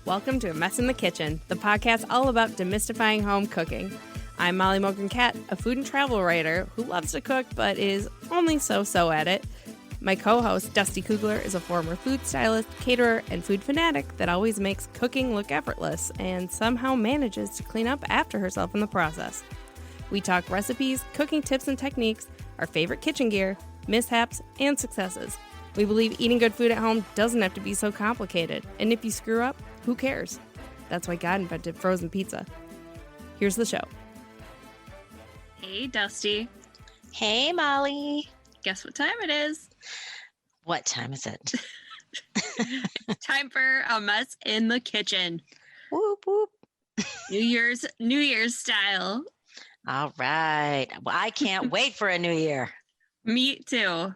Welcome to A Mess in the Kitchen, the podcast all about demystifying home cooking. I'm Molly Mogan-Cat, a food and travel writer who loves to cook but is only so-so at it. My co-host, Dusty Kugler, is a former food stylist, caterer, and food fanatic that always makes cooking look effortless and somehow manages to clean up after herself in the process. We talk recipes, cooking tips and techniques, our favorite kitchen gear, mishaps, and successes. We believe eating good food at home doesn't have to be so complicated, and if you screw up, who cares? That's why God invented frozen pizza. Here's the show. Hey, Dusty. Hey, Molly. Guess what time it is? What time is it? Time for A Mess in the Kitchen. Whoop, whoop. New Year's style. All right. Well, I can't wait for a new year. Me too.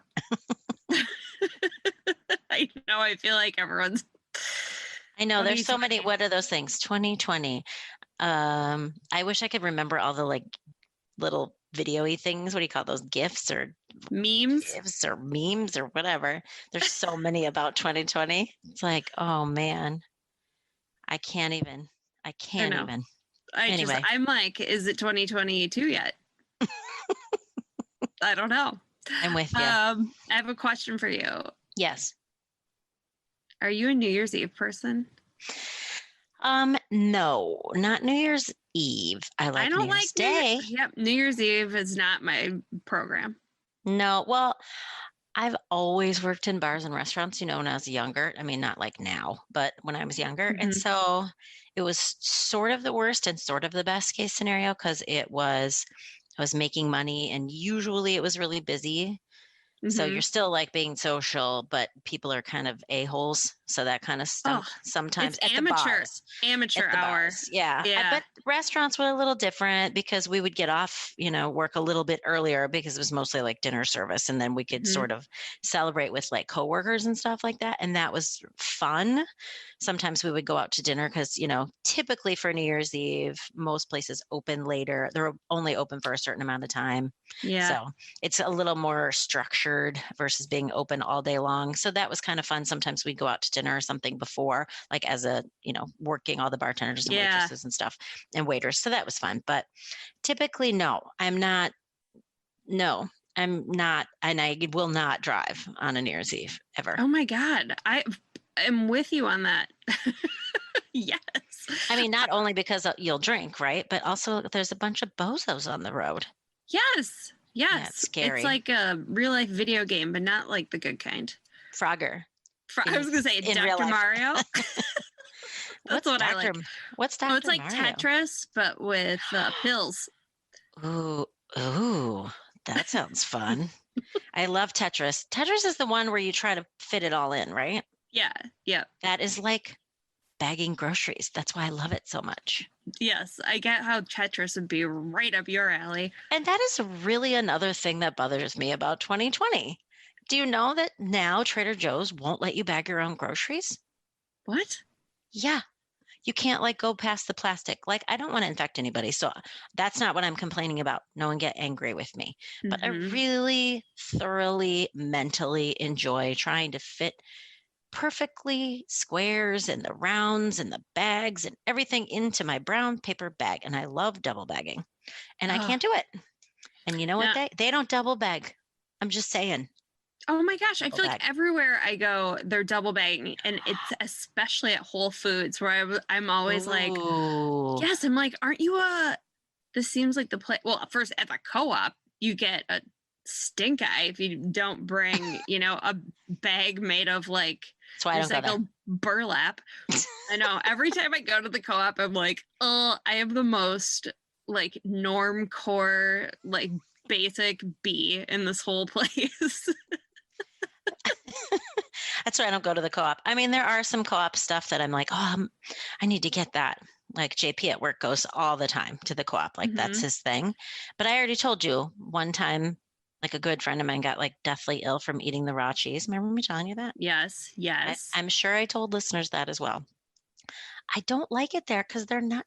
I know. I feel like everyone's. I know there's so many. What are those things? 2020. I wish I could remember all the little video-y things. What do you call those? GIFs or memes? GIFs or memes or whatever. There's so many about 2020. It's like, oh man, I can't even. Anyway. I'm like, is it 2022 yet? I don't know. I'm with you. I have a question for you. Yes. Are you a New Year's Eve person? No, not New Year's Eve. I don't New Year's Day. New Year's Eve is not my program. No, well, I've always worked in bars and restaurants, when I was younger. I mean, not like now, but when I was younger. Mm-hmm. And so it was sort of the worst and sort of the best case scenario because I was making money and usually it was really busy. Mm-hmm. So you're still being social, but people are kind of a-holes. So that kind of stuff sometimes it's at the bars. Amateur hour. Bars. Yeah. But restaurants were a little different because we would get off, work a little bit earlier because it was mostly dinner service. And then we could sort of celebrate with coworkers and stuff like that. And that was fun. Sometimes we would go out to dinner because, typically for New Year's Eve, most places open later. They're only open for a certain amount of time. Yeah. So it's a little more structured versus being open all day long. So that was kind of fun. Sometimes we'd go out to dinner or something before, as a, working all the bartenders and waitresses and stuff and waiters. So that was fun. But typically, no, I'm not. And I will not drive on a New Year's Eve ever. Oh my God. I am with you on that. Yes. I mean, not only because you'll drink, right? But also there's a bunch of bozos on the road. Yes. Yeah, it's scary. It's like a real life video game, but not like the good kind. Frogger. I was going to say Dr. Mario. That's what I like. What's Dr. Mario? It's like Mario? Tetris, but with pills. Ooh, that sounds fun. I love Tetris. Tetris is the one where you try to fit it all in, right? Yeah. That is like bagging groceries. That's why I love it so much. Yes, I get how Tetris would be right up your alley. And that is really another thing that bothers me about 2020. Do you know that now Trader Joe's won't let you bag your own groceries? What? Yeah. You can't go past the plastic. I don't want to infect anybody. So that's not what I'm complaining about. No one get angry with me. Mm-hmm. But I really thoroughly mentally enjoy trying to fit perfectly squares and the rounds and the bags and everything into my brown paper bag. And I love double bagging and I can't do it. And you know what? They don't double bag. I'm just saying. Oh my gosh. I feel like everywhere I go, they're double bagging. And it's especially at Whole Foods where I'm always yes, I'm like, aren't you this seems like the place. Well, first at the co-op, you get a stink eye if you don't bring, a bag made of that's why I don't go there. Burlap. I know. Every time I go to the co-op, I'm like, oh, I have the most norm core, basic B in this whole place. That's why I don't go to the co-op. I mean, there are some co-op stuff that I'm like, I need to get that. JP at work goes all the time to the co-op. That's his thing. But I already told you one time, a good friend of mine got deathly ill from eating the raw cheese. Remember me telling you that? Yes. I'm sure I told listeners that as well. I don't like it there because they're not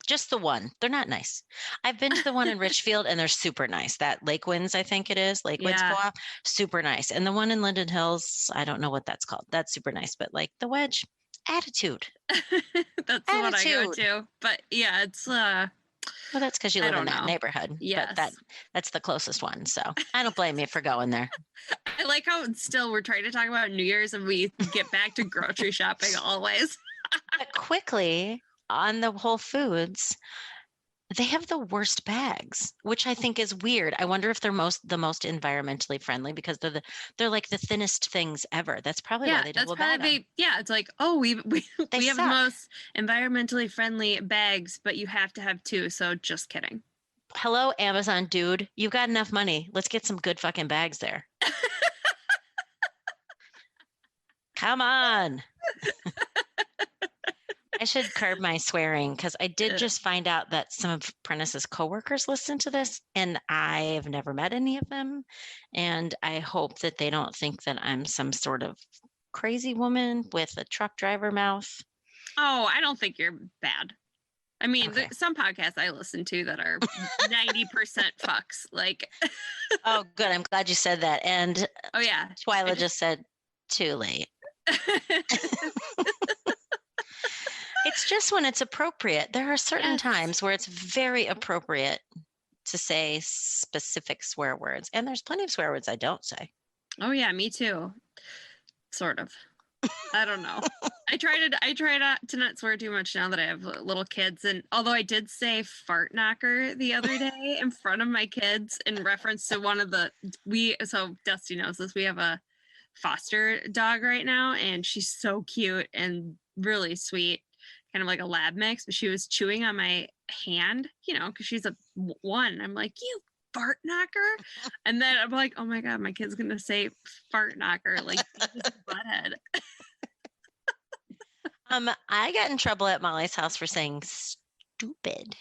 just the one. They're not nice. I've been to the one in Richfield and they're super nice. That Lake Winds, I think it is. Lake Winds Co-op, super nice. And the one in Linden Hills, I don't know what that's called. That's super nice. But the Wedge, Attitude. That's what I go to. But yeah, it's well, that's because you live in that know. neighborhood. Yes. But that's the closest one. So I don't blame you for going there. I like how still we're trying to talk about New Year's and we get back to grocery shopping always. But quickly on the Whole Foods, they have the worst bags, which I think is weird. I wonder if they're the most environmentally friendly because they're like the thinnest things ever. That's probably why they double bag them. Yeah, it's like, oh, we have suck. the most environmentally friendly bags, but you have to have two. So just kidding. Hello, Amazon dude. You've got enough money. Let's get some good fucking bags there. Come on. I should curb my swearing because I did just find out that some of Prentice's coworkers listen to this, and I've never met any of them. And I hope that they don't think that I'm some sort of crazy woman with a truck driver mouth. Oh, I don't think you're bad. I mean, okay. Some podcasts I listen to that are 90% fucks. Like, oh, good. I'm glad you said that. And oh yeah, Twyla just said too late. It's just when it's appropriate. There are certain times where it's very appropriate to say specific swear words. And there's plenty of swear words I don't say. Oh yeah, me too. Sort of. I don't know. I try to not swear too much now that I have little kids. And although I did say fart knocker the other day in front of my kids in reference to one of so Dusty knows this. We have a foster dog right now, and she's so cute and really sweet. Kind of like a lab mix, but she was chewing on my hand, because she's a one. I'm like, you fart knocker. And then I'm like, oh my God, my kid's going to say fart knocker, like butthead. I got in trouble at Molly's house for saying stupid.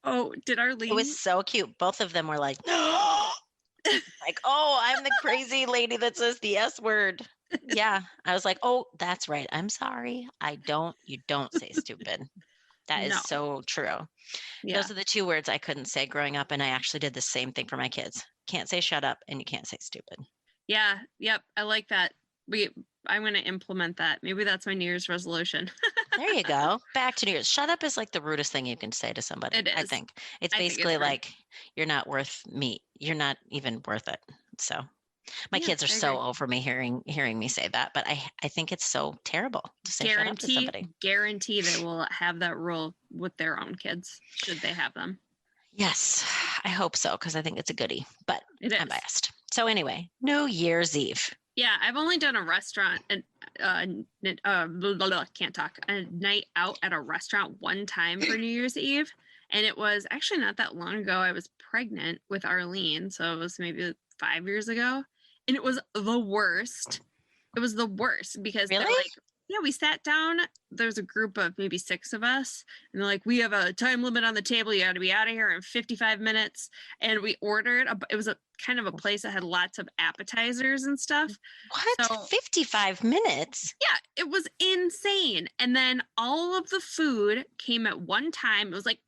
Oh, did Arlene? It was so cute. Both of them were like, like, oh, I'm the crazy lady that says the S word. Yeah. I was like, oh, that's right. I'm sorry. You don't say stupid. That is so true. Yeah. Those are the two words I couldn't say growing up. And I actually did the same thing for my kids. Can't say shut up and you can't say stupid. Yeah. Yep. I like that. I'm going to implement that. Maybe that's my New Year's resolution. There you go. Back to New Year's. Shut up is like the rudest thing you can say to somebody. It is. I think it's basically like you're not worth me. You're not even worth it. So my kids are so over me hearing me say that, but I think it's so terrible to say shut up to somebody. Guarantee they will have that rule with their own kids, should they have them. Yes, I hope so, because I think it's a goodie, but I'm biased. So anyway, New Year's Eve. Yeah, I've only done a restaurant and can't talk. A night out at a restaurant one time for New Year's Eve, and it was actually not that long ago. I was pregnant with Arlene, so it was maybe 5 years ago. And it was the worst. It was the worst because they're like, yeah, we sat down. There's a group of maybe 6 of us. And they're like, we have a time limit on the table. You got to be out of here in 55 minutes. And we ordered, it was a kind of a place that had lots of appetizers and stuff. What? So, 55 minutes? Yeah, it was insane. And then all of the food came at one time. It was like,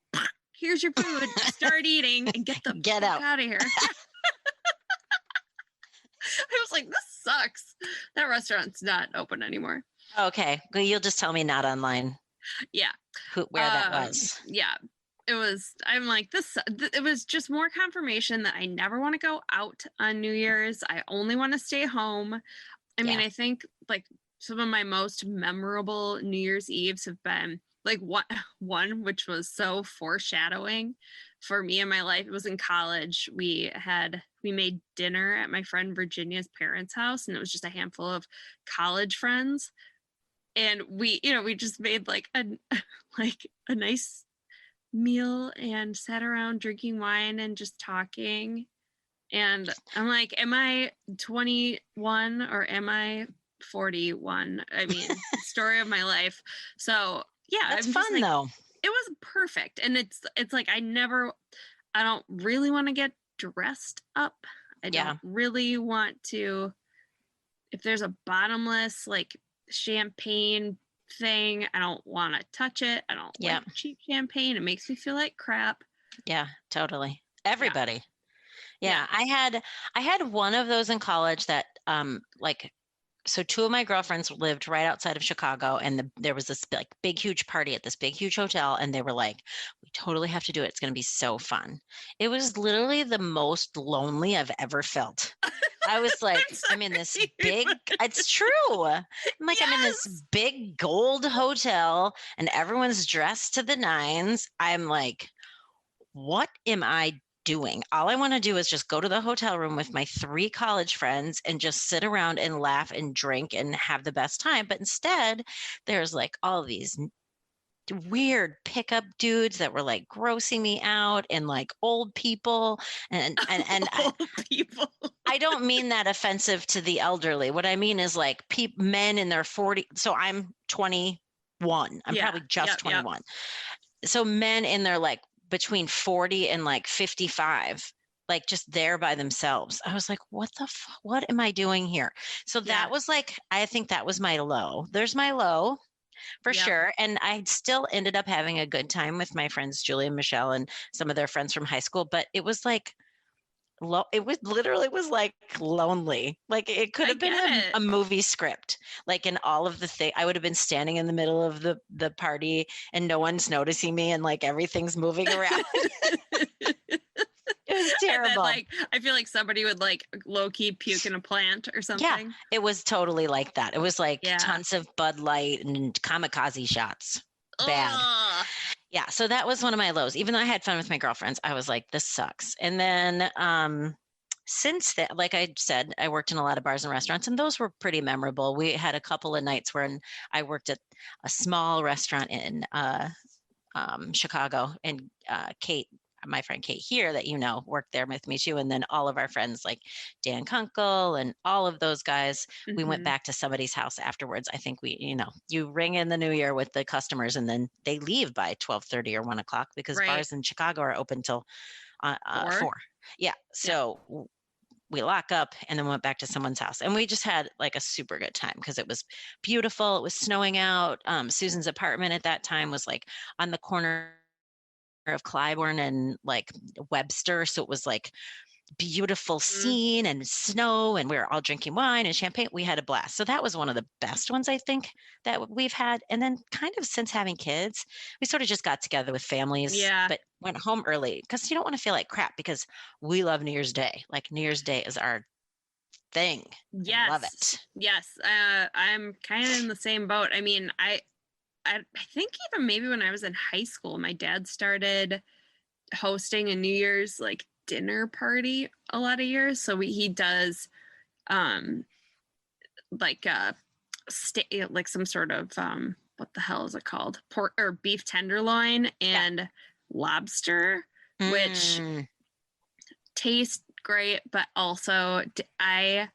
here's your food. Start eating and get out of here. I was like, this sucks. That restaurant's not open anymore. Okay. Well, you'll just tell me not online. Yeah. Where that was. Yeah. It was, I'm like, it was just more confirmation that I never want to go out on New Year's. I only want to stay home. I mean, I think like some of my most memorable New Year's Eves have been like one which was so foreshadowing for me in my life. It was in college. We made dinner at my friend Virginia's parents' house, and it was just a handful of college friends. And we just made like a nice meal and sat around drinking wine and just talking. And I'm like, am I 21 or am I 41? I mean, story of my life. So yeah, that's fun though. It was perfect. And it's like, I don't really want to get dressed up. I don't really want to, if there's a bottomless like champagne thing, I don't want to touch it. I don't like cheap champagne. It makes me feel like crap. Yeah, totally. Everybody. Yeah. I had one of those in college that like so two of my girlfriends lived right outside of Chicago, and there was this like big, huge party at this big, huge hotel, and they were like, "We totally have to do it. It's going to be so fun." It was literally the most lonely I've ever felt. I was like, I'm in this big, it's true. I'm like, I'm in this big gold hotel and everyone's dressed to the nines. I'm like, what am I doing? All I want to do is just go to the hotel room with my 3 college friends and just sit around and laugh and drink and have the best time. But instead, there's like all these weird pickup dudes that were like grossing me out, and like old people and Old people. I don't mean that offensive to the elderly. What I mean is like men in their 40. So I'm 21. I'm probably just 21. So men in their like between 40 and like 55, like just there by themselves. I was like, what am I doing here? So that was like, I think that was my low. There's my low for sure. And I still ended up having a good time with my friends, Julie and Michelle, and some of their friends from high school. But it was like, it was literally was like lonely. Like it could have been a movie script. Like in all of the thing, I would have been standing in the middle of the party and no one's noticing me, and like everything's moving around. It was terrible. Then, like I feel like somebody would like low key puke in a plant or something. Yeah, it was totally like that. It was like tons of Bud Light and kamikaze shots. Bad. Yeah, so that was one of my lows. Even though I had fun with my girlfriends, I was like, this sucks. And then since that, like I said, I worked in a lot of bars and restaurants, and those were pretty memorable. We had a couple of nights where I worked at a small restaurant in Chicago, and Kate, my friend Kate here that you know, worked there with me too. And then all of our friends like Dan Kunkel and all of those guys, we went back to somebody's house afterwards. I think we, you ring in the new year with the customers and then they leave by 12:30 or 1 o'clock because bars in Chicago are open till 4. Yeah. So we lock up and then went back to someone's house, and we just had like a super good time because it was beautiful. It was snowing out. Susan's apartment at that time was like on the corner of Clybourne and like Webster. So it was like beautiful scene and snow, and we were all drinking wine and champagne. We had a blast. So that was one of the best ones I think that we've had. And then kind of since having kids, we sort of just got together with families, but went home early because you don't want to feel like crap, because we love New Year's Day. Like New Year's Day is our thing. Yes. I love it. Yes. I'm kind of in the same boat. I mean, I think even maybe when I was in high school, my dad started hosting a New Year's like dinner party a lot of years. So he does like like some sort of what the hell is it called? Pork or beef tenderloin and lobster, which taste great, but also I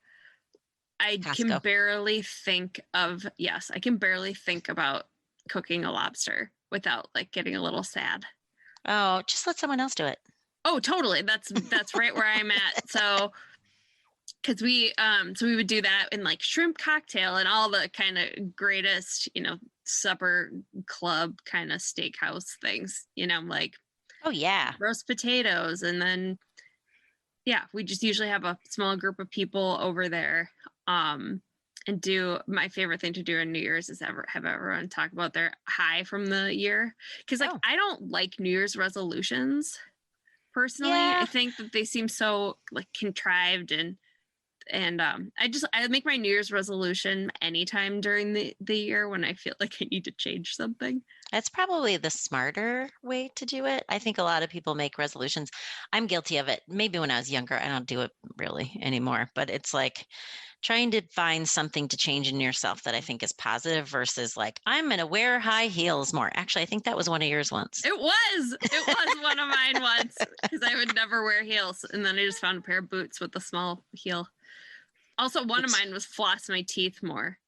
can barely think of I can barely think about cooking a lobster without like getting a little sad. Oh, just let someone else do it. Oh, totally. That's right where I'm at. So because we would do that in like shrimp cocktail and all the kind of greatest, supper club kind of steakhouse things, like roast potatoes. And then we just usually have a small group of people over there. And do my favorite thing to do on New Year's is have everyone talk about their high from the year. Because I don't like New Year's resolutions personally. I think that they seem so like contrived and I make my New Year's resolution anytime during the year when I feel like I need to change something. That's probably the smarter way to do it. I think a lot of people make resolutions. I'm guilty of it. Maybe when I was younger, I don't do it really anymore, but it's like trying to find something to change in yourself that I think is positive versus like, I'm going to wear high heels more. Actually, I think that was one of yours once. It was one of mine once because I would never wear heels. And then I just found a pair of boots with a small heel. Also, one of mine was floss my teeth more.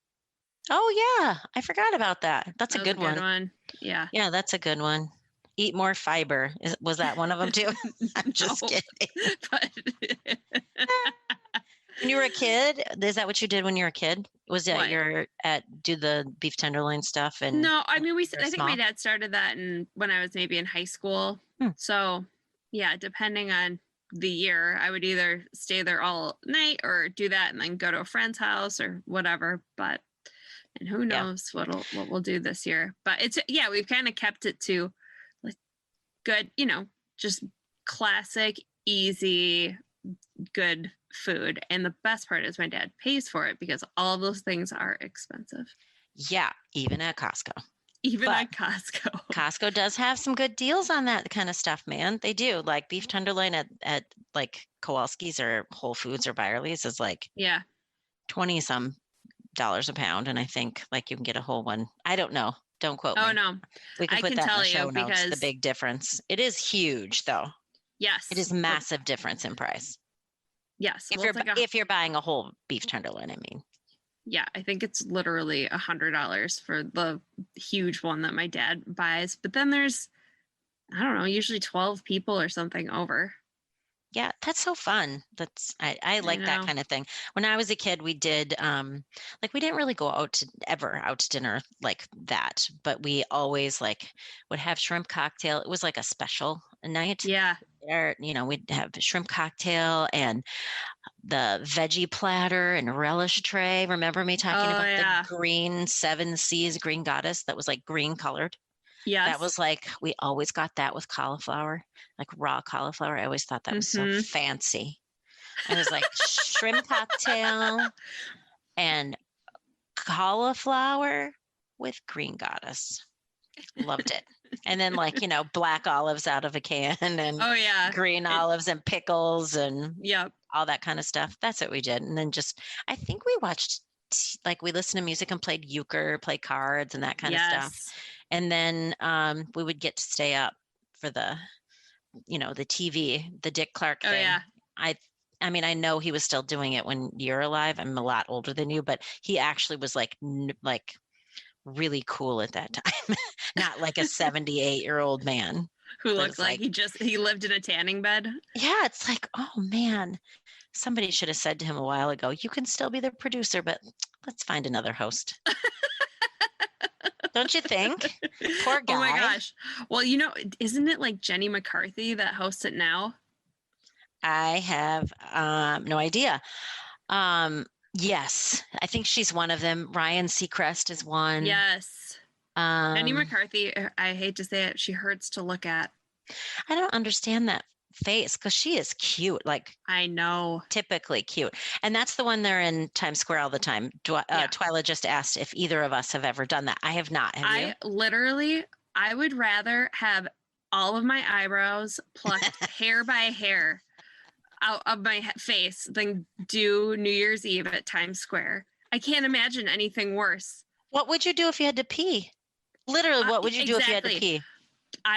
Oh, yeah. I forgot about that. That's a good one. Yeah. Yeah, that's a good one. Eat more fiber. Was that one of them too? I'm just kidding. But when you were a kid, is that what you did when you were a kid? Was that do the beef tenderloin stuff? And no, I mean, I think my dad started that when I was maybe in high school. So yeah, depending on the year. I would either stay there all night or do that and then go to a friend's house or whatever. But and who knows what we'll do this year. But it's we've kind of kept it to like good, just classic, easy, good food. And the best part is my dad pays for it because all of those things are expensive. Yeah, even at Costco. At Costco. Costco does have some good deals on that kind of stuff, man. They do. Like beef tenderloin at like Kowalski's or Whole Foods or Byerly's is like 20 some dollars a pound. And I think like you can get a whole one. I don't know. Don't quote me. Oh no. We can put that in the show notes, the big difference. It is huge though. Yes. It is massive difference in price. Yes. If you're buying a whole beef tenderloin, I mean. Yeah, I think it's literally $100 for the huge one that my dad buys. But then there's, I don't know, usually 12 people or something over. Yeah, that's so fun. I like that kind of thing. When I was a kid, we did we didn't really go out to dinner like that, but we always would have shrimp cocktail. It was like a special night. Yeah. Or, we'd have shrimp cocktail and the veggie platter and relish tray. Remember me talking about the green 7 Seas green goddess that was like green colored? Yes. That was we always got that with cauliflower, like raw cauliflower. I always thought that was so fancy. It was like shrimp cocktail and cauliflower with green goddess. Loved it. And then black olives out of a can and green olives and pickles and all that kind of stuff. That's what we did. And then I think we watched, we listened to music and played euchre, play cards and that kind of stuff. And then we would get to stay up for the TV, the Dick Clark thing. Oh, yeah. I mean, I know he was still doing it when you're alive. I'm a lot older than you, but he actually was really cool at that time. Not like a 78-year-old man who looked like he lived in a tanning bed. Yeah, it's like, oh man, somebody should have said to him a while ago, you can still be the producer, but let's find another host. Don't you think? Poor guy. Oh my gosh. Well, isn't it like Jenny McCarthy that hosts it now? I have no idea. Yes, I think she's one of them. Ryan Seacrest is one. Yes. Jenny McCarthy, I hate to say it, she hurts to look at. I don't understand that face because she is cute. I know. Typically cute. And that's the one they're in Times Square all the time. Twyla just asked if either of us have ever done that. I have not. Have you? I would rather have all of my eyebrows plucked hair by hair out of my face than do New Year's Eve at Times Square. I can't imagine anything worse. What would you do if you had to pee? Literally, what would you do if you had to pee?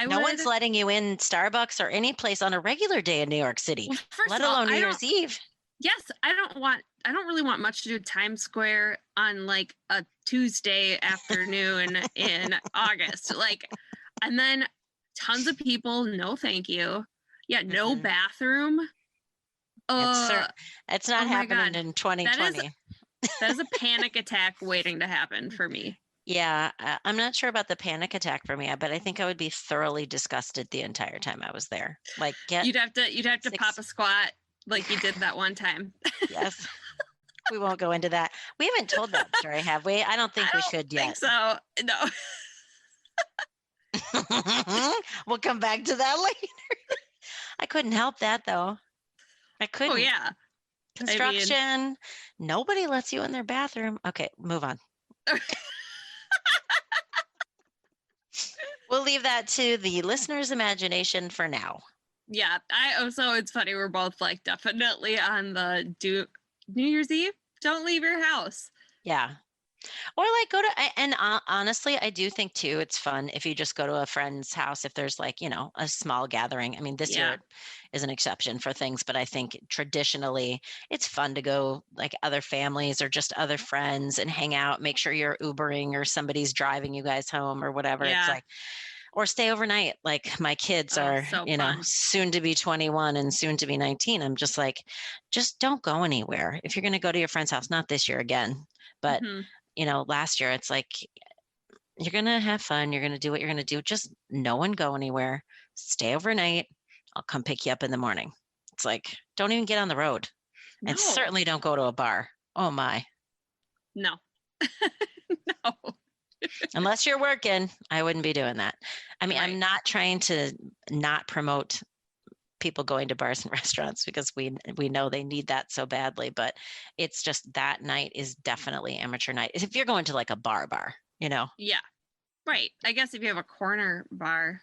No one's letting you in Starbucks or any place on a regular day in New York City, let alone New Year's Eve. Yes, I don't really want much to do with Times Square on a Tuesday afternoon in August. And then tons of people, no thank you. Yeah, no bathroom. It's not happening in 2020. That is a panic attack waiting to happen for me. Yeah, I'm not sure about the panic attack for me, but I think I would be thoroughly disgusted the entire time I was there. You'd have to pop a squat like you did that one time. Yes. We won't go into that. We haven't told that story, have we? I don't think we should yet. So no. We'll come back to that later. I couldn't help that though. I couldn't. Oh yeah. Construction. Nobody lets you in their bathroom. Okay, move on. We'll leave that to the listener's imagination for now. Yeah, so it's funny. We're both definitely on the New Year's Eve. Don't leave your house. Yeah. Or go to, and honestly, I do think too, it's fun if you just go to a friend's house, if there's a small gathering. I mean, this year is an exception for things, but I think traditionally it's fun to go other families or just other friends and hang out, make sure you're Ubering or somebody's driving you guys home or whatever. Yeah. It's or stay overnight. My kids are, soon to be 21 and soon to be 19. I'm just just don't go anywhere. If you're going to go to your friend's house, not this year again, but last year it's you're going to have fun. You're going to do what you're going to do. Just no one go anywhere. Stay overnight. I'll come pick you up in the morning. It's like, don't even get on the road. No. And certainly don't go to a bar. Oh my. No. No. Unless you're working, I wouldn't be doing that. I mean, Right. I'm not trying to not promote people going to bars and restaurants because we know they need that so badly, but it's just that night is definitely amateur night. If you're going to like a bar, you know. Yeah. Right. I guess if you have a corner bar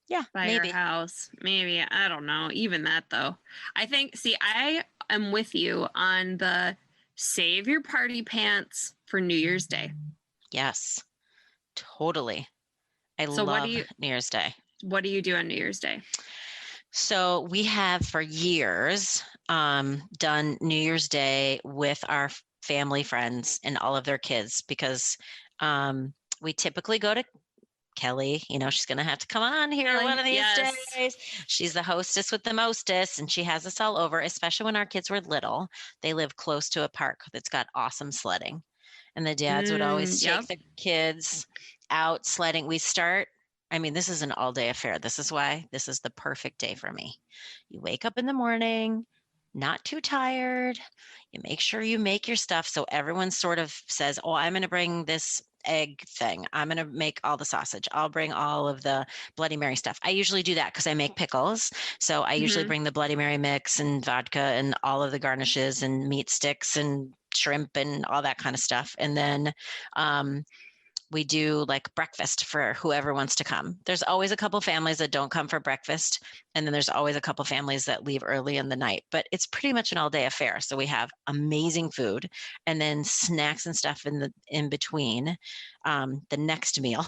Yeah, by maybe. your house, maybe. I don't know. Even that though. I think, see, I am with you on the save your party pants for New Year's Day. Yes, totally. I So love New Year's Day. What do you do on New Year's Day? So we have for years done New Year's Day with our family friends and all of their kids because we typically go to Kelly. You know, she's going to have to come on here Kelly, one of these yes. days. She's the hostess with the mostest, and she has us all over, especially when our kids were little. They live close to a park that's got awesome sledding. And the dads would always take the kids out sledding. This is an all-day affair. This is why this is the perfect day for me. You wake up in the morning, not too tired. You make sure you make your stuff. So everyone sort of says, oh, I'm going to bring this egg thing. I'm going to make all the sausage. I'll bring all of the Bloody Mary stuff. I usually do that because I make pickles. So I usually bring the Bloody Mary mix and vodka and all of the garnishes and meat sticks and shrimp and all that kind of stuff. And then we do like breakfast for whoever wants to come. There's always a couple families that don't come for breakfast. And then there's always a couple families that leave early in the night, but it's pretty much an all day affair. So we have amazing food and then snacks and stuff in between the next meal,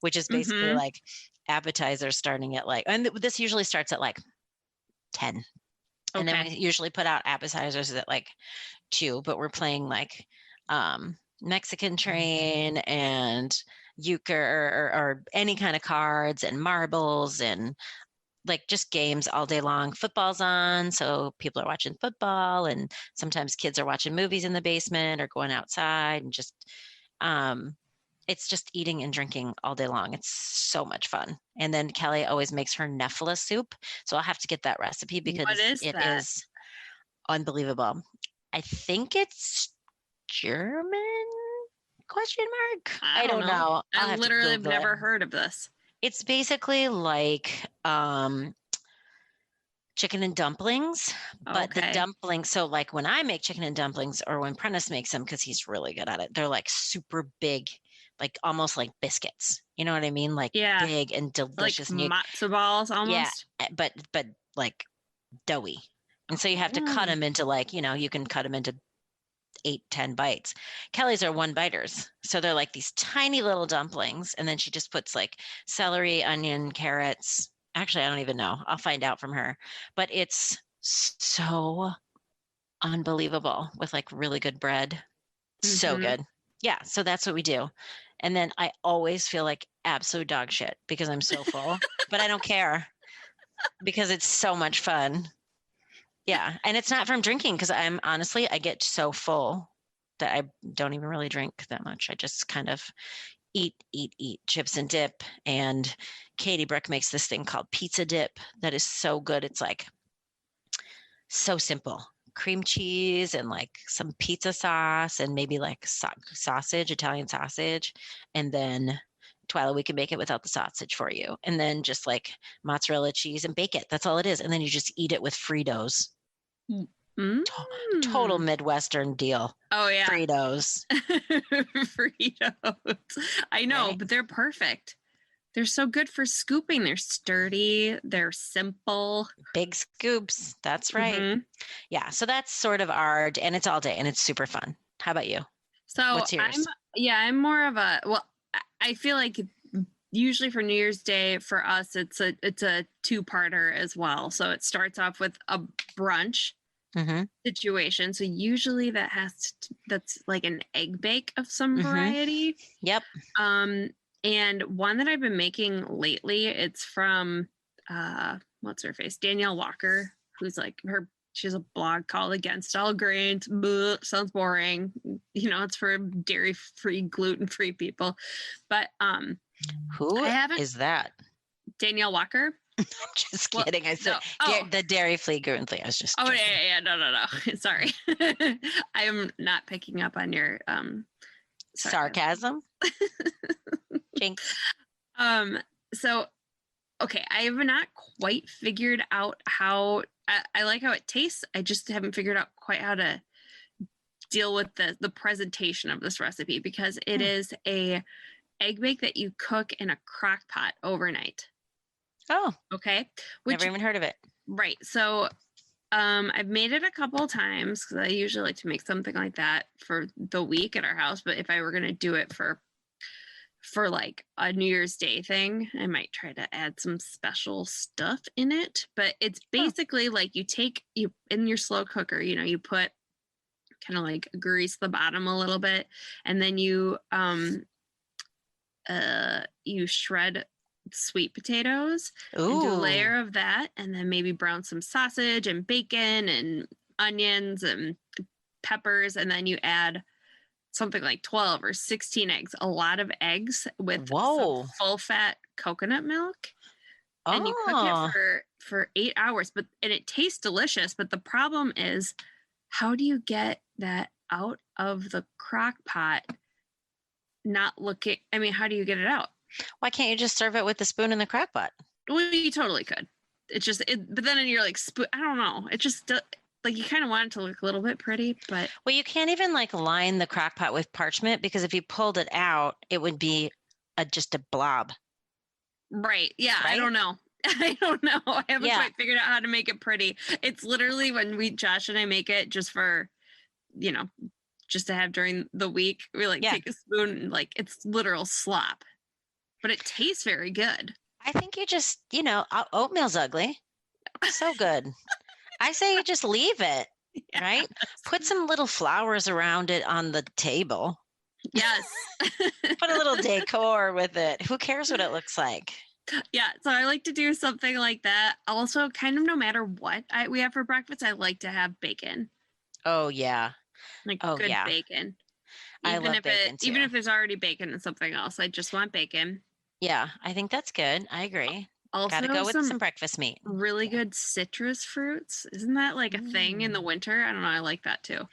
which is basically like appetizers starting at and this usually starts at like 10. And then we usually put out appetizers at like 2, but we're playing like Mexican train and euchre or any kind of cards and marbles and like just games all day long. Football's on, so people are watching football, and sometimes kids are watching movies in the basement or going outside, and just it's just eating and drinking all day long. It's so much fun. And then Kelly always makes her Nefla soup, so I'll have to get that recipe because it is unbelievable. I think it's German ? I don't know. I literally have never heard of this. It's basically like chicken and dumplings, but the dumplings. So like when I make chicken and dumplings, or when Prentice makes them, because he's really good at it, they're like super big, like almost like biscuits. You know what I mean? Like big and delicious. Like matzo balls almost. Yeah, but like doughy. And so you have to cut them into you can cut them into 8-10 bites. Kelly's are 1-biters. So they're like these tiny little dumplings. And then she just puts like celery, onion, carrots. Actually, I don't even know. I'll find out from her. But it's so unbelievable with like really good bread. So good. Yeah. So that's what we do. And then I always feel like absolute dog shit because I'm so full, but I don't care because it's so much fun. Yeah. And it's not from drinking because I get so full that I don't even really drink that much. I just kind of eat chips and dip. And Katie Brick makes this thing called pizza dip that is so good. It's like so simple. Cream cheese and like some pizza sauce and maybe like sausage, Italian sausage. And then Twyla, we can make it without the sausage for you. And then just like mozzarella cheese and bake it. That's all it is. And then you just eat it with Fritos. Total Midwestern deal. Oh yeah. Fritos. Fritos. I know, right? But they're perfect. They're so good for scooping. They're sturdy. They're simple. Big scoops. That's right. Yeah. So that's sort of and it's all day and it's super fun. How about you? So what's yours? I'm more of I feel like usually for New Year's Day for us, it's a 2-parter as well. So it starts off with a brunch situation. So usually that's like an egg bake of some variety. Yep. And one that I've been making lately, it's from what's her face, Danielle Walker, who's like she has a blog called Against All Grains. Bleh, sounds boring. It's for dairy-free, gluten-free people. But who is that? Danielle Walker. I'm just Well, kidding. I said the dairy-free gluten-free. I was just Oh, joking. yeah. No. Sorry. I am not picking up on your sarcasm. Jinx. So, okay, I have not quite figured out how I like how it tastes. I just haven't figured out quite how to deal with the presentation of this recipe, because it is a egg bake that you cook in a crock pot overnight. Oh, okay. Never even heard of it. Right. So I've made it a couple of times because I usually like to make something like that for the week at our house. But if I were going to do it for like a New Year's Day thing, I might try to add some special stuff in it. But it's basically like you in your slow cooker, you put kind of like grease the bottom a little bit, and then you shred sweet potatoes. Ooh. And do a layer of that, and then maybe brown some sausage and bacon and onions and peppers, and then you add something like 12 or 16 eggs, a lot of eggs with some full fat coconut milk. And you cook it for 8 hours, and it tastes delicious. But the problem is, how do you get that out of the crock pot? How do you get it out? Why can't you just serve it with the spoon in the crock pot? Well, you totally could. It's just, but then you're like, I don't know. It just, like, you kind of want it to look a little bit pretty, but. Well, you can't even like line the crock pot with parchment, because if you pulled it out, it would be just a blob. Right. Yeah. Right? I don't know. I haven't quite figured out how to make it pretty. It's literally when Josh and I make it just for, just to have during the week, we take a spoon and it's literal slop. But it tastes very good. I think you just, oatmeal's ugly. So good. I say you just leave it, right? Put some little flowers around it on the table. Yes. Put a little decor with it. Who cares what it looks like? Yeah. So I like to do something like that. Also, kind of no matter what we have for breakfast, I like to have bacon. Oh, yeah. Good bacon. I love bacon too. Even if there's already bacon and something else, I just want bacon. Yeah, I think that's good. I agree. Also, gotta go with some breakfast meat. Really good citrus fruits. Isn't that like a thing in the winter? I don't know. I like that too.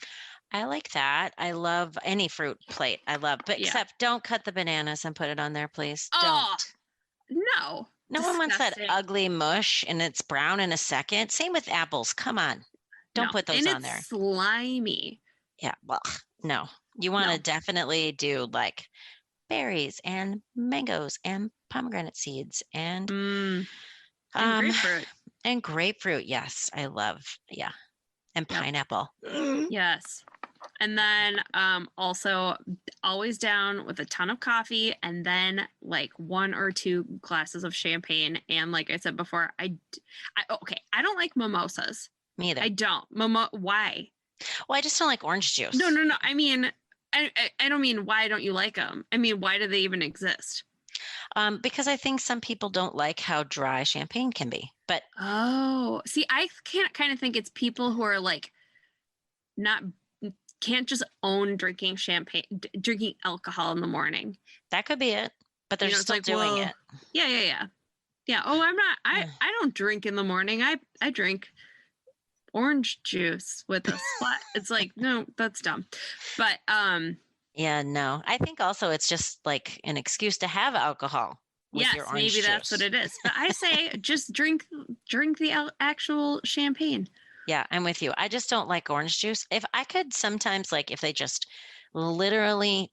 I like that. I love any fruit plate. Except don't cut the bananas and put it on there, please. Don't. No. No one wants that ugly mush and it's brown in a second. Same with apples. Come on. Don't put those on there. Slimy. Yeah. Well, no. You want to definitely do like berries and mangoes and pomegranate seeds and grapefruit. And grapefruit, yes, I love, and pineapple. Yes. And then also always down with a ton of coffee, and then like 1 or 2 glasses of champagne. And like I said before, I don't like mimosas. Me either. I don't. Why? Well, I just don't like orange juice. No. I mean, I don't mean why don't you like them? I mean, why do they even exist? Because I think some people don't like how dry champagne can be. But see, I kind of think it's people who are like can't just own drinking alcohol in the morning. That could be it. But they're still doing it. Yeah. Oh, I'm not. I don't drink in the morning. I drink orange juice with a splat. It's like, no, that's dumb. But yeah, no. I think also it's just like an excuse to have alcohol. Yes, maybe that's what it is. But I say just drink the actual champagne. Yeah, I'm with you. I just don't like orange juice. If I could sometimes, like, if they just literally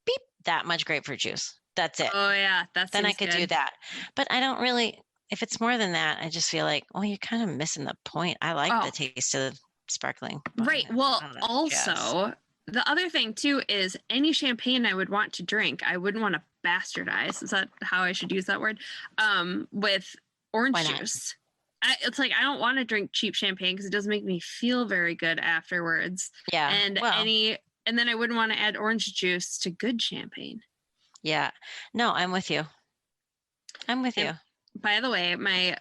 beep that much grapefruit juice, that's it. Oh yeah, then I could do that. But I don't really. If it's more than that, I just feel like, you're kind of missing the point. I like the taste of sparkling. Right. Well, also, the other thing too is any champagne I would want to drink, I wouldn't want to bastardize. Is that how I should use that word? With orange juice. It's like I don't want to drink cheap champagne because it doesn't make me feel very good afterwards. Yeah. And then I wouldn't want to add orange juice to good champagne. Yeah. No, I'm with you. By the way, my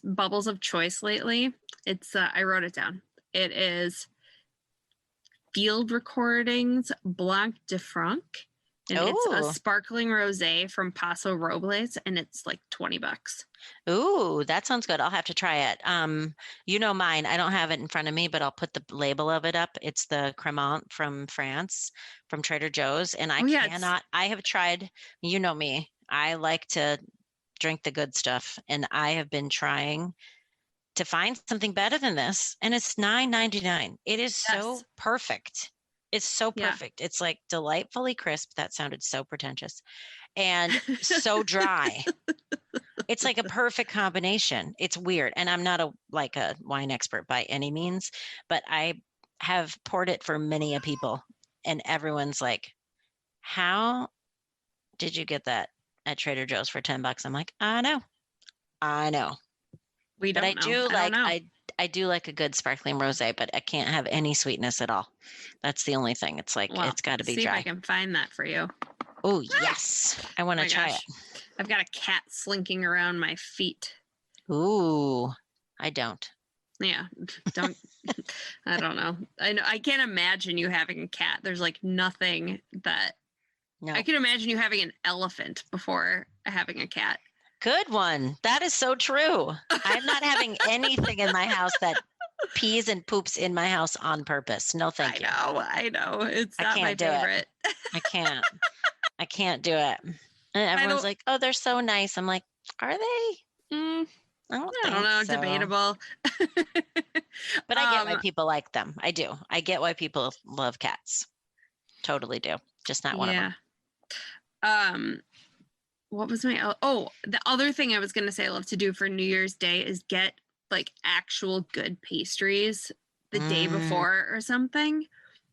bubbles of choice lately, it's I wrote it down. It is Field Recordings Blanc de Franc. And it's a Oh, sparkling rosé from Paso Robles, and it's like $20. ooh, that sounds good. I'll have to try it. You know mine. I don't have it in front of me, but I'll put the label of it up. It's the Cremant from France, from Trader Joe's, and I Oh yeah, cannot. I have tried. You know me. I like to drink the good stuff, and I have been trying to find something better than this, and it's $9.99. It is so yes, perfect. It's so yeah. perfect. It's like delightfully crisp. That sounded so pretentious. And so dry. It's like a perfect combination. It's weird. And I'm not like a wine expert by any means, but I have poured it for many a people, and everyone's like, "How did you get that at Trader Joe's for $10?" I'm like, "I know. I know." We But I don't know. do I don't like know. I do like a good sparkling rosé, but I can't have any sweetness at all. That's the only thing. It's like Well, it's got to be see if I dry. can find that for you. Oh, yes. I want Oh to my try gosh. I've got a cat slinking around my feet. it. Ooh, I don't. Yeah. Don't I don't know. I know I can't imagine you having a cat. There's like nothing that No. I can imagine you having an elephant before having a cat. Good one. That is so true. I'm not having anything in my house that pees and poops in my house on purpose. No, thank you. I know. It's I not my can't do it. favorite. I can't. I can't do it. And everyone's like, "Oh, they're so nice." I'm like, "Are they?" Mm, I don't I don't think know, so. debatable. But I get why people like them. I do. I get why people love cats. Totally do. Just not one of them. What was my the other thing I was gonna say I love to do for New Year's Day is get like actual good pastries the day before or something.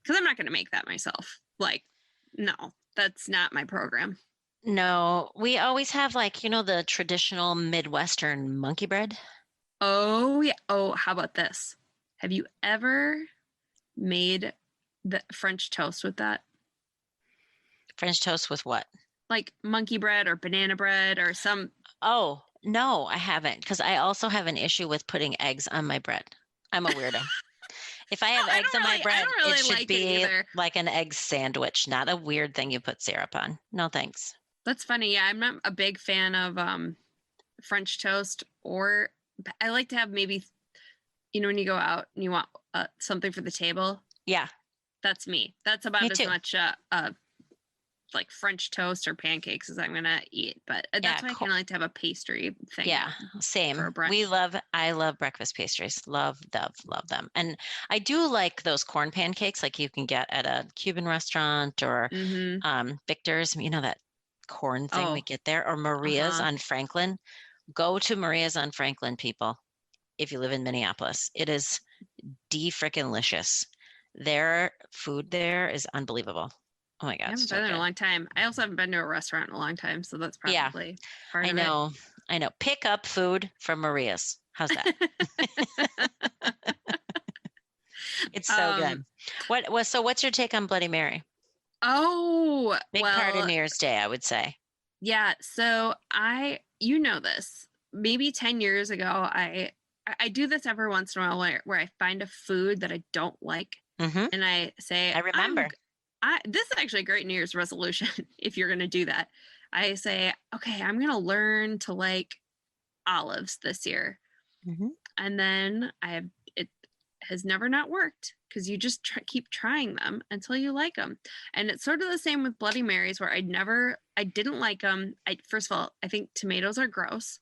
Because I'm not gonna make that myself. Like, no, that's not my program. No, we always have like, the traditional Midwestern monkey bread. Oh yeah. Oh, how about this? Have you ever made the French toast with that? French toast with what? Like monkey bread or banana bread or some. Oh, no, I haven't. Because I also have an issue with putting eggs on my bread. I'm a weirdo. If I have eggs on my bread, it should be like an egg sandwich, not a weird thing you put syrup on. No, thanks. That's funny. Yeah, I'm not a big fan of French toast, or I like to have maybe, when you go out and you want something for the table. Yeah. That's me. That's about as much like French toast or pancakes as I'm going to eat. But that's why I kind of like to have a pastry thing. Yeah, same. I love breakfast pastries. Love them. And I do like those corn pancakes like you can get at a Cuban restaurant or Victor's, that corn thing we get there, or Maria's on Franklin. Go to Maria's on Franklin, people, if you live in Minneapolis. It is de-frickin-licious. Their food there is unbelievable. Oh my God. I haven't been there in a long time. I also haven't been to a restaurant in a long time, so that's probably part of it. I know. Pick up food from Maria's. How's that? It's so good. So what's your take on Bloody Mary? Oh, big part of New Year's Day, I would say. Yeah. So you know this, maybe 10 years ago, I do this every once in a while where I find a food that I don't like. And I say, I remember. This is actually a great New Year's resolution if you're going to do that. I say, okay, I'm going to learn to like olives this year. And then it has never not worked because you just keep trying them until you like them. And it's sort of the same with Bloody Marys where I didn't like them. First of all, I think tomatoes are gross.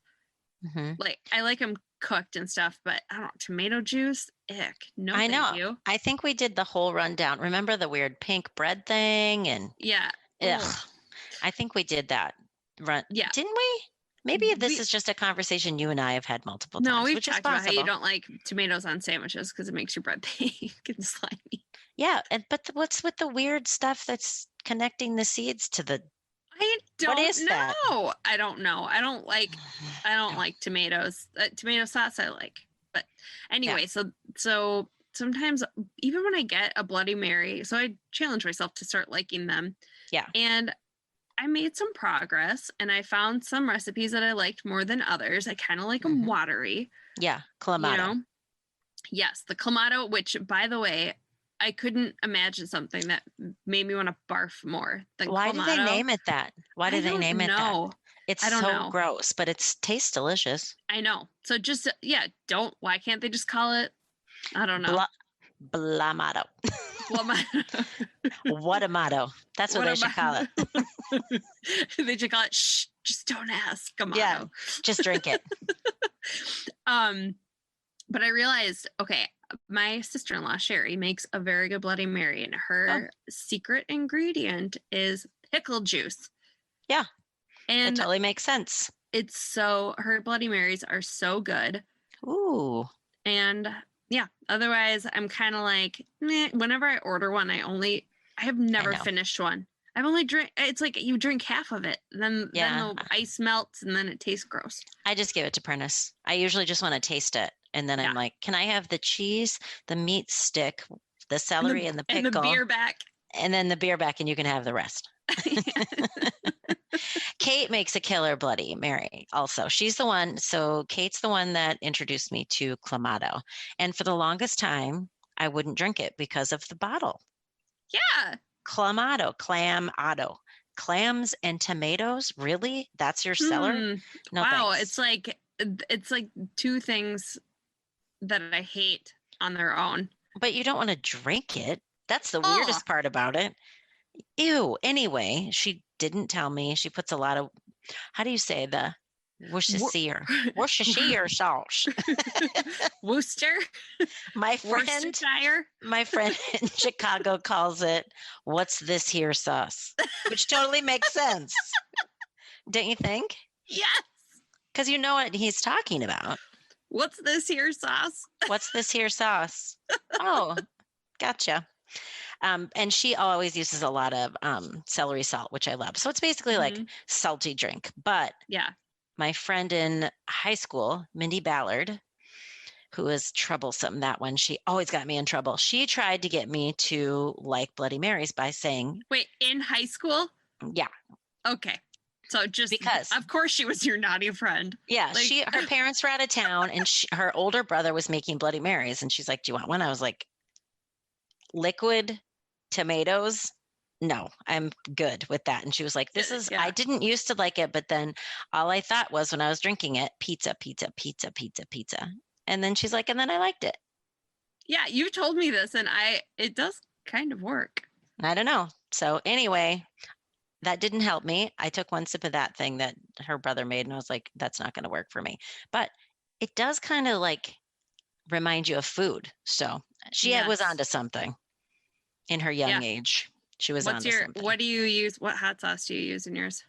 Like I like them cooked and stuff, but I don't know, tomato juice, ick. No, I know. Thank you. I think we did the whole rundown. Remember the weird pink bread thing? And yeah, ugh. I think we did that. Yeah, didn't we? Maybe this is just a conversation you and I have had multiple times. No, we've talked about how you don't like tomatoes on sandwiches because it makes your bread pink and slimy. Yeah, but what's with the weird stuff that's connecting the seeds to the? I don't know. What is that? I don't know. I don't like tomatoes. Tomato sauce I like. But anyway, so sometimes even when I get a Bloody Mary, so I challenge myself to start liking them. Yeah. And I made some progress and I found some recipes that I liked more than others. I kind of like them watery. Yeah, Clamato. Yes, the Clamato, which by the way, I couldn't imagine something that made me want to barf more than Why do they Clamato. name it that? Why do I they don't name it that? know. It's I don't so know. gross, but it tastes delicious. I know. So just, yeah, why can't they just call it? I don't know. Blamato. What a motto. That's what they should call it. They should call it, shh, just don't ask. Clamato. Yeah, just drink it. But I realized, okay, my sister-in-law, Sherry, makes a very good Bloody Mary, and her secret ingredient is pickle juice. Yeah. And it totally makes sense. Her Bloody Marys are so good. Ooh. And yeah, otherwise I'm kind of like, meh. Whenever I order one, I have never finished one. I've only it's like you drink half of it, then the ice melts and then it tastes gross. I just give it to Prentice. I usually just want to taste it. And then I'm like, can I have the cheese, the meat stick, the celery, and the pickle? And the beer back. And then the beer back, and you can have the rest. Kate makes a killer Bloody Mary also. She's the one. So Kate's the one that introduced me to Clamato. And for the longest time, I wouldn't drink it because of the bottle. Yeah. Clamato, clam-auto. Clams and tomatoes? Really? That's your seller? No, wow. Thanks. It's like two things that I hate on their own. But you don't want to drink it. That's the weirdest part about it. Ew. Anyway, she didn't tell me. She puts a lot of, how do you say the Worcestershire sauce? Worcester? My friend in Chicago calls it, what's this here sauce? Which totally makes sense. Don't you think? Yes. Because you know what he's talking about. What's this here sauce? What's this here sauce? Oh, gotcha. And she always uses a lot of celery salt, which I love. So it's basically like salty drink. But my friend in high school, Mindy Ballard, who is troublesome, that one, she always got me in trouble. She tried to get me to like Bloody Marys by saying... Wait, in high school? Yeah. Okay. So just because, of course, she was your naughty friend. Yeah, her parents were out of town, and her older brother was making Bloody Marys, and she's like, "Do you want one?" I was like, "Liquid tomatoes? No, I'm good with that." And she was like, "This is." I didn't used to like it, but then all I thought was when I was drinking it, pizza, pizza, pizza, pizza, pizza, and then she's like, and then I liked it. Yeah, you told me this, and it does kind of work. I don't know. So anyway. That didn't help me. I took one sip of that thing that her brother made, and I was like, that's not going to work for me. But it does kind of like remind you of food. So she was onto something in her young age. She was onto something. What do you use? What hot sauce do you use in yours?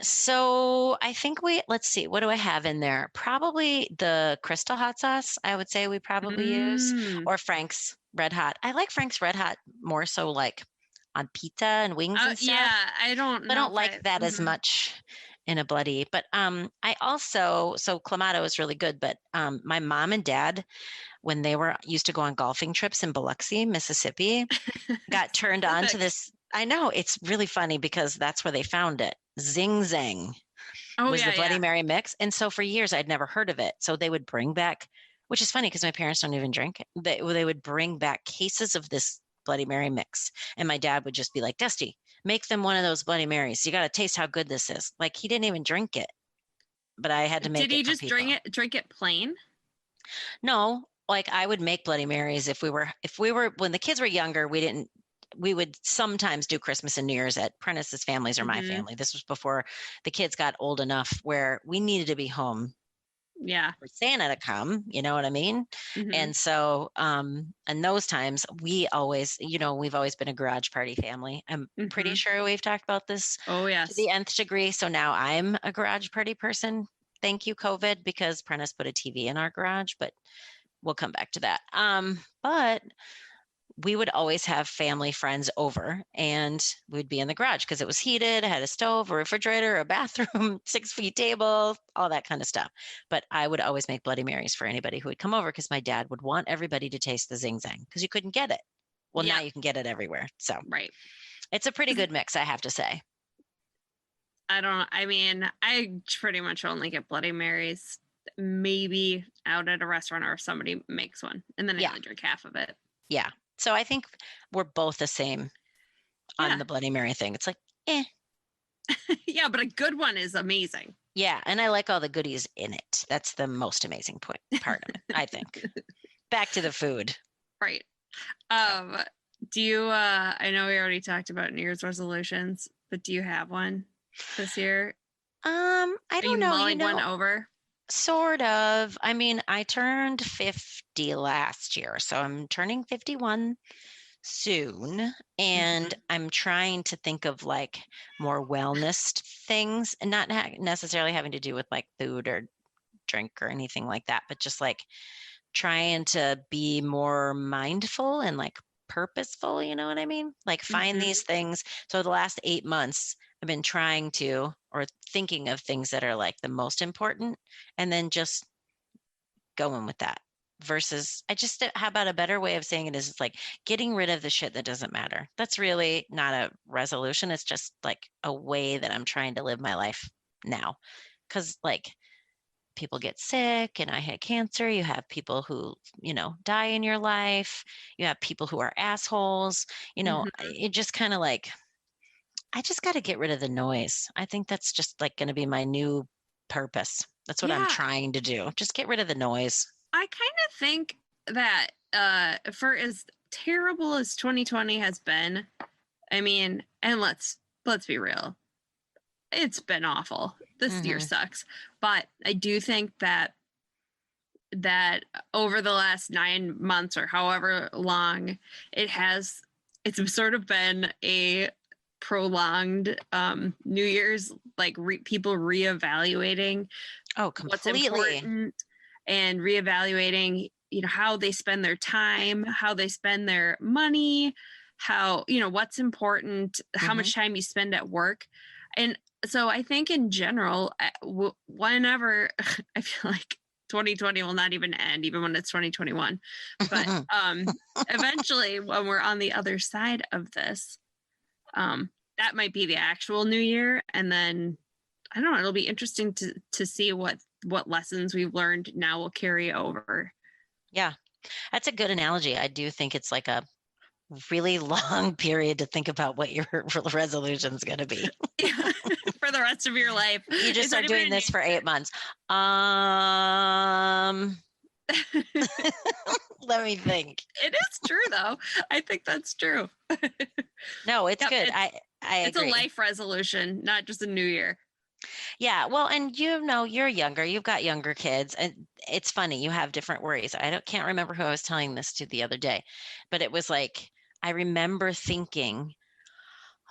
So I think let's see, what do I have in there? Probably the Crystal hot sauce, I would say we probably use, or Frank's Red Hot. I like Frank's Red Hot more so like on pizza and wings and stuff. Yeah, I don't like that as much in a Bloody. But I also, so Clamato is really good, but my mom and dad, when they used to go on golfing trips in Biloxi, Mississippi, got turned on to this. I know, it's really funny because that's where they found it. Zing Zang was the Bloody Mary mix. And so for years I'd never heard of it. So they would bring back, which is funny because my parents don't even drink it. They would bring back cases of this Bloody Mary mix. And my dad would just be like, Dusty, make them one of those Bloody Marys. You got to taste how good this is. Like he didn't even drink it, but I had to make it. Did he just drink it plain? No, like I would make Bloody Marys if we were, when the kids were younger, we would sometimes do Christmas and New Year's at Prentice's families or my family. This was before the kids got old enough where we needed to be home. Yeah. For Santa to come, you know what I mean? And so, in those times we always, we've always been a garage party family. I'm pretty sure we've talked about this to the nth degree. So now I'm a garage party person. Thank you, COVID, because Prentice put a TV in our garage, but we'll come back to that. But we would always have family friends over and we'd be in the garage because it was heated, had a stove, a refrigerator, a bathroom, 6 feet table, all that kind of stuff. But I would always make Bloody Marys for anybody who would come over because my dad would want everybody to taste the Zing Zang because you couldn't get it. Well, now you can get it everywhere. So it's a pretty good mix, I have to say. I pretty much only get Bloody Marys maybe out at a restaurant or if somebody makes one and then I only drink half of it. Yeah. So I think we're both the same on Yeah. the Bloody Mary thing. It's like, eh. Yeah, but a good one is amazing. Yeah. And I like all the goodies in it. That's the most amazing part of it, I think. Back to the food. Right. Do you I know we already talked about New Year's resolutions, but do you have one this year? I Are don't you know. mulling one over? Sort of. I mean, I turned 50 last year, so I'm turning 51 soon. And Mhm. I'm trying to think of like more wellness things and not necessarily having to do with like food or drink or anything like that, but just like trying to be more mindful and like purposeful, you know what I mean? Like find Mhm. these things. So the last 8 months, I've been trying to or thinking of things that are like the most important and then just going with that versus I just how about a better way of saying it is it's like getting rid of the shit that doesn't matter. That's really not a resolution. It's just like a way that I'm trying to live my life now. Cause like people get sick and I had cancer. You have people who, die in your life. You have people who are assholes. Mhm. It just kind of like, I just got to get rid of the noise. I think that's just like going to be my new purpose. That's what I'm Yeah, trying to do. Just get rid of the noise. I kind of think that for as terrible as 2020 has been, I mean, and let's be real. It's been awful. This year Hmm. sucks. But I do think that over the last 9 months or however long it's sort of been a prolonged New Year's, like people reevaluating Oh, what's completely. important and reevaluating how they spend their time, how they spend their money, how what's important, how Hmm. much time you spend at work. And so I think in general, whenever I feel like 2020 will not even end even when it's 2021, but eventually when we're on the other side of this, that might be the actual new year. And then I don't know, it'll be interesting to see what lessons we've learned now will carry over. Yeah, that's a good analogy. I do think it's like a really long period to think about what your resolution is going to be. For the rest of your life. You just It's not start even doing a this for 8 months. Let me think. It is true though. I think that's true. No, it's Yep, good. I it's a agree. life resolution, not just a new year. Yeah, well, and you're younger. You've got younger kids, and it's funny. You have different worries. Can't remember who I was telling this to the other day, but it was like I remember thinking,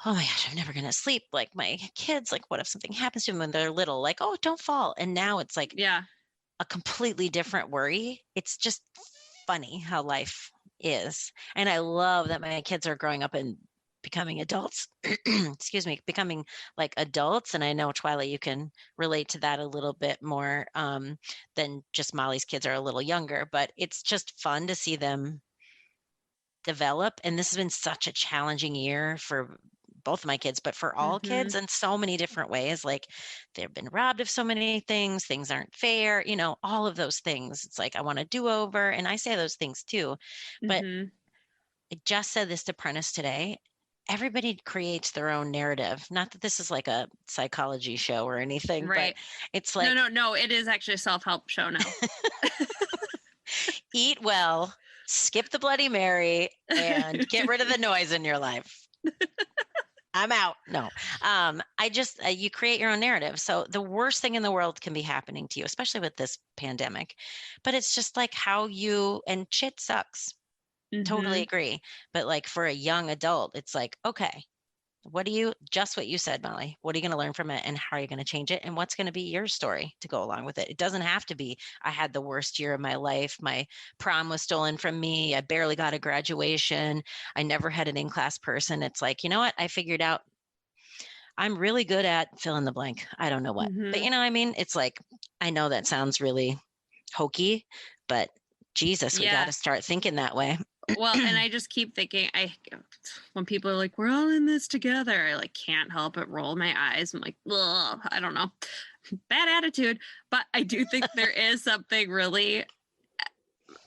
"Oh my gosh, I'm never gonna sleep." Like my kids, like what if something happens to them when they're little? Like, oh, don't fall. And now it's like Yeah. a completely different worry. It's just funny how life is. And I love that my kids are growing up and becoming adults. Excuse me, becoming like adults. And I know, Twyla, you can relate to that a little bit more than just Molly's kids are a little younger, but it's just fun to see them develop. And this has been such a challenging year for both of my kids, but for all Mm-hmm. kids in so many different ways. Like they've been robbed of so many things aren't fair, all of those things. It's like I want a do-over. And I say those things too. But Mm-hmm. I just said this to Prentice today. Everybody creates their own narrative. Not that this is like a psychology show or anything, but Right. it's No, like no, no. It is actually a self-help show now. eat well, skip the Bloody Mary, and get rid of the noise in your life. I'm out. No, I just, you create your own narrative. So the worst thing in the world can be happening to you, especially with this pandemic. But it's just like and shit sucks. Totally Mm-hmm. agree. But like for a young adult, it's like, okay, just what you said, Molly, what are you going to learn from it and how are you going to change it? And what's going to be your story to go along with it? It doesn't have to be, I had the worst year of my life. My prom was stolen from me. I barely got a graduation. I never had an in-class person. It's like, you know what? I figured out I'm really good at fill in the blank. I don't know what, but Mm-hmm. you know what I mean? It's like, I know that sounds really hokey, but Jesus, we got Yeah. to start thinking that way. Well, and I just keep thinking, when people are like, "We're all in this together," I like can't help but roll my eyes. I'm like, ugh, I don't know, bad attitude. But I do think there is something really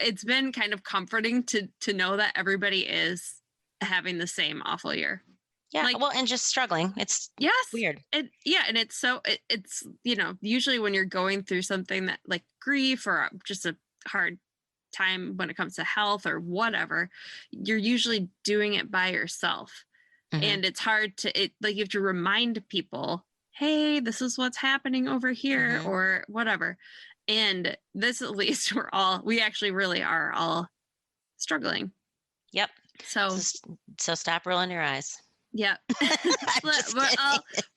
it's been kind of comforting to know that everybody is having the same awful year. Yeah. Like, well, and just struggling. It's weird. And it's so it's usually when you're going through something that like grief or just a hard time when it comes to health or whatever, you're usually doing it by yourself. And it's hard to you have to remind people, hey, this is what's happening over here or whatever. And this, at least we actually really are all struggling. Yep. So stop rolling your eyes. Yeah.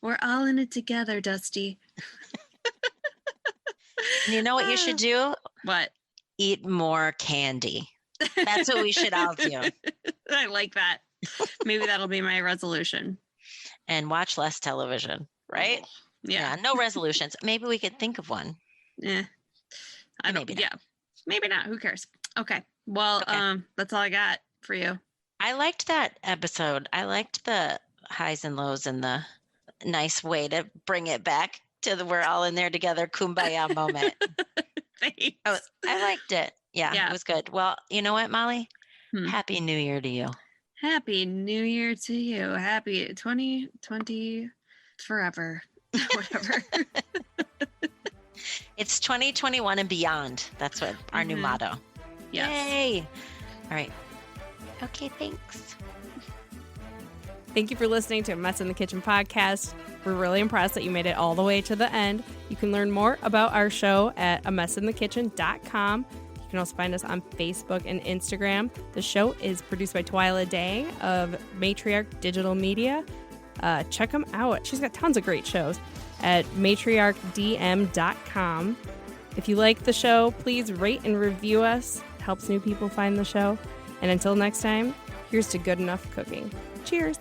we're all in it together, Dusty. And you know what you should do? What? Eat more candy. That's what we should all do. I like that. Maybe that'll be my resolution. And watch less television, right? Yeah. No resolutions. Maybe we could think of one. Yeah. I don't. Maybe not. Yeah. Maybe not. Who cares? Okay. Well, that's all I got for you. I liked that episode. I liked the highs and lows and the nice way to bring it back to the we're all in there together kumbaya moment. Thanks. I liked it. Yeah, it was good. Well, you know what, Molly? Happy New Year to you. Happy New Year to you. Happy 2020 forever. Whatever. It's 2021 and beyond. That's what our new motto. Yes. Yay. All right. Okay, thanks. Thank you for listening to A Mess in the Kitchen podcast. We're really impressed that you made it all the way to the end. You can learn more about our show at amessinthekitchen.com. You can also find us on Facebook and Instagram. The show is produced by Twyla Day of Matriarch Digital Media. Check them out. She's got tons of great shows at matriarchdm.com. If you like the show, please rate and review us. It helps new people find the show. And until next time, here's to good enough cooking. Cheers.